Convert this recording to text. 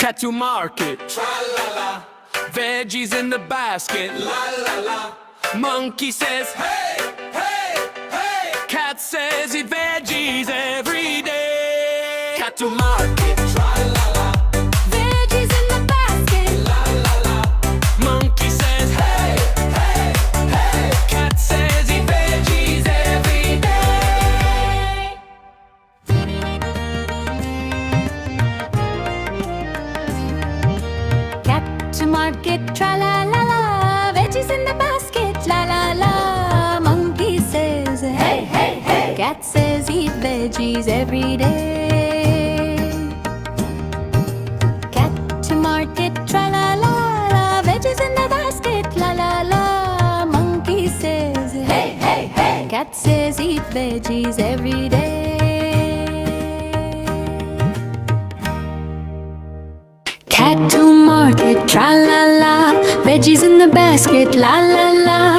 Cat to market, tra-la-la. Veggies in the basket, la-la-la. Monkey says, hey, hey, hey. Cat says eat veggies every day. Cat to market, tra-la-la. Veggies in the basket. La-la-la. Monkey says, hey, hey, hey. Cat says eat veggies every day. Cat to market, tra-la-la-la. Veggies in the basket, la-la-la. Monkey says, hey, hey, hey. Cat says eat veggies every day. Cat to market, tra-la-la-la. Veggies in the basket, la-la-la. Monkey says, hey, hey, hey. Cat says eat veggies every day. Cat to market, tra-la-la. Veggies in the basket, la-la-la.